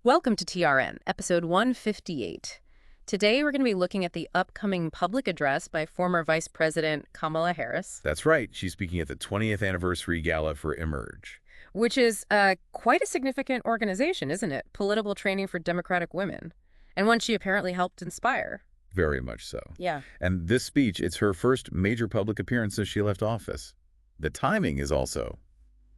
Welcome to TRN, episode 158. Today we're going to be looking at the upcoming public address by former Vice President Kamala Harris, That's right. She's speaking at the 20th anniversary gala for Emerge. which is quite a significant organization, isn't it? Political training for Democratic women, and one she apparently helped inspire. Very much so. Yeah. And this speech, it's her first major public appearance since she left office. The timing is also,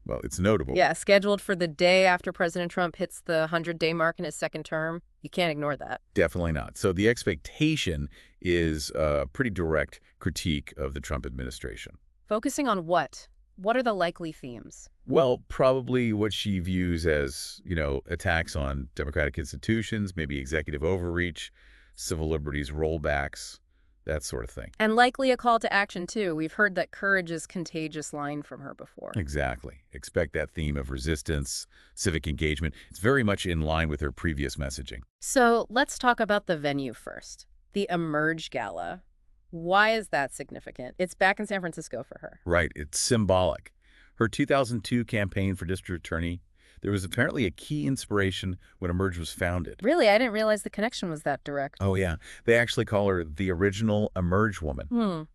well, it's notable. Yeah, scheduled for the day after President Trump hits the 100-day mark in his second term. You can't ignore that. Definitely not. So the expectation is a pretty direct critique of the Trump administration. Focusing on what? What are the likely themes? Well, probably what she views as, attacks on democratic institutions, maybe executive overreach, civil liberties rollbacks, that sort of thing. And likely a call to action, too. We've heard that courage is contagious line from her before. Exactly. Expect that theme of resistance, civic engagement. It's very much in line with her previous messaging. So let's talk about the venue first. The Emerge-Gala. Why is that significant? It's back in San Francisco for her. Right. It's symbolic. Her 2002 campaign for district attorney, there was apparently a key inspiration when Emerge was founded. Really? I didn't realize the connection was that direct. Oh, yeah. They actually call her the original Emerge woman.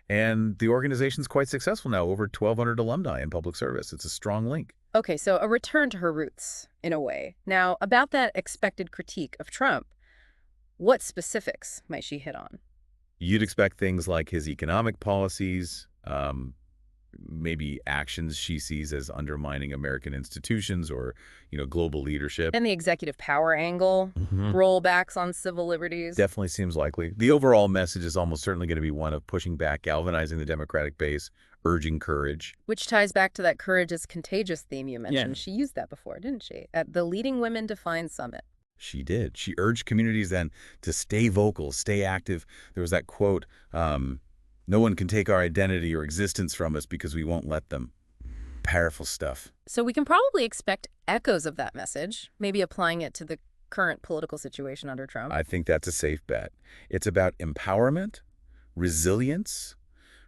And the organization's quite successful now, over 1,200 alumni in public service. It's a strong link. Okay, so a return to her roots, in a way. Now, about that expected critique of Trump, what specifics might she hit on? You'd expect things like his economic policies, maybe actions she sees as undermining American institutions or, global leadership. And the executive power angle, rollbacks on civil liberties. Definitely seems likely. The overall message is almost certainly going to be one of pushing back, galvanizing the Democratic base, urging courage. Which ties back to that courage is contagious theme you mentioned. Yeah. She used that before, didn't she? At the Leading Women Define Summit. She did. She urged communities then to stay vocal, stay active. There was that quote, no one can take our identity or existence from us because we won't let them. Powerful stuff. So we can probably expect echoes of that message, maybe applying it to the current political situation under Trump. I think that's a safe bet. It's about empowerment, resilience,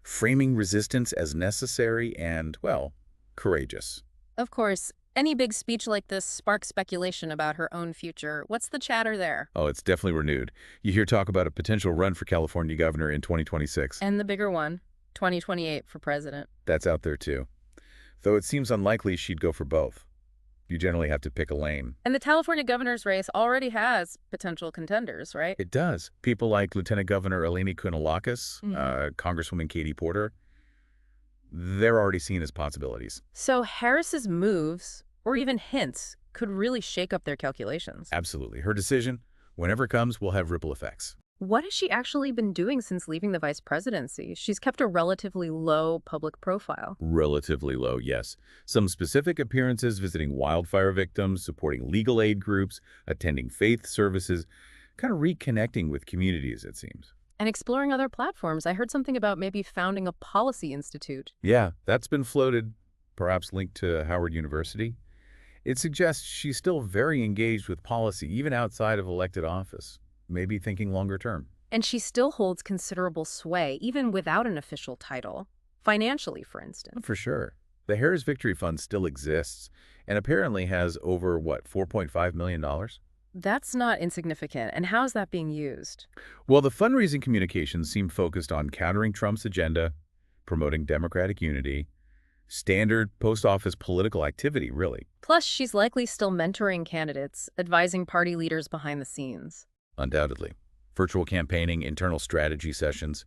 framing resistance as necessary and, well, courageous. Of course, any big speech like this sparks speculation about her own future. What's the chatter there? Oh, it's definitely renewed. You hear talk about a potential run for California governor in 2026. And the bigger one, 2028 for president. That's out there too. Though it seems unlikely she'd go for both. You generally have to pick a lane. And the California governor's race already has potential contenders, right? It does. People like Lieutenant Governor Eleni Kounalakis, Congresswoman Katie Porter, they're already seen as possibilities. So Harris's moves, or even hints, could really shake up their calculations. Absolutely. Her decision, whenever it comes, will have ripple effects. What has she actually been doing since leaving the vice presidency? She's kept a relatively low public profile. Relatively low, yes. Some specific appearances visiting wildfire victims, supporting legal aid groups, attending faith services, kind of reconnecting with communities, it seems. And exploring other platforms. I heard something about maybe founding a policy institute. Yeah, that's been floated, perhaps linked to Howard University. It suggests she's still very engaged with policy, even outside of elected office, maybe thinking longer term. And she still holds considerable sway, even without an official title. Financially, for instance. For sure. The Harris Victory Fund still exists and apparently has over, $4.5 million? That's not insignificant. And how's that being used? Well, the fundraising communications seem focused on countering Trump's agenda, promoting Democratic unity, standard post office political activity, really. Plus, she's likely still mentoring candidates, advising party leaders behind the scenes. Undoubtedly. Virtual campaigning, internal strategy sessions.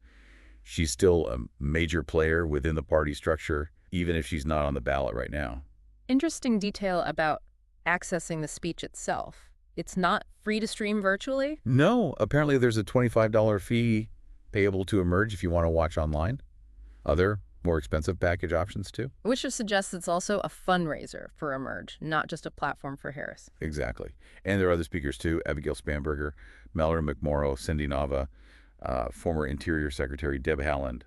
She's still a major player within the party structure, even if she's not on the ballot right now. Interesting detail about accessing the speech itself. It's not free to stream virtually? No, apparently there's a $25 fee payable to Emerge if you want to watch online. Other, more expensive package options too. Which suggests it's also a fundraiser for Emerge, not just a platform for Harris. Exactly. And there are other speakers too, Abigail Spanberger, Mallory McMorrow, Cindy Nava, former Interior Secretary Deb Haaland.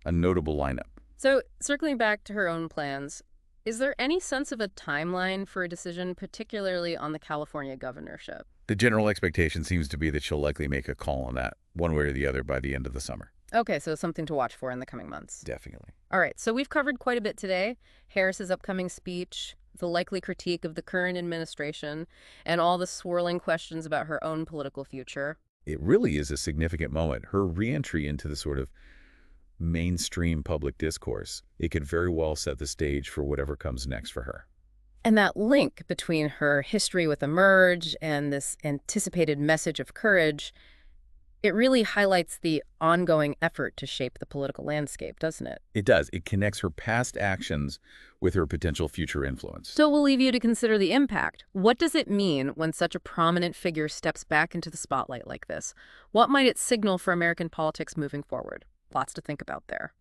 A notable lineup. So, circling back to her own plans, is there any sense of a timeline for a decision, particularly on the California governorship? The general expectation seems to be that she'll likely make a call on that, one way or the other, by the end of the summer. Okay, so something to watch for in the coming months. Definitely. All right, so we've covered quite a bit today. Harris's upcoming speech, the likely critique of the current administration, and all the swirling questions about her own political future. It really is a significant moment. Her reentry into the sort of mainstream public discourse, it could very well set the stage for whatever comes next for her. And that link between her history with Emerge and this anticipated message of courage, it really highlights the ongoing effort to shape the political landscape, doesn't it? It does. It connects her past actions with her potential future influence. So we'll leave you to consider the impact. What does it mean when such a prominent figure steps back into the spotlight like this? What might it signal for American politics moving forward? Lots to think about there.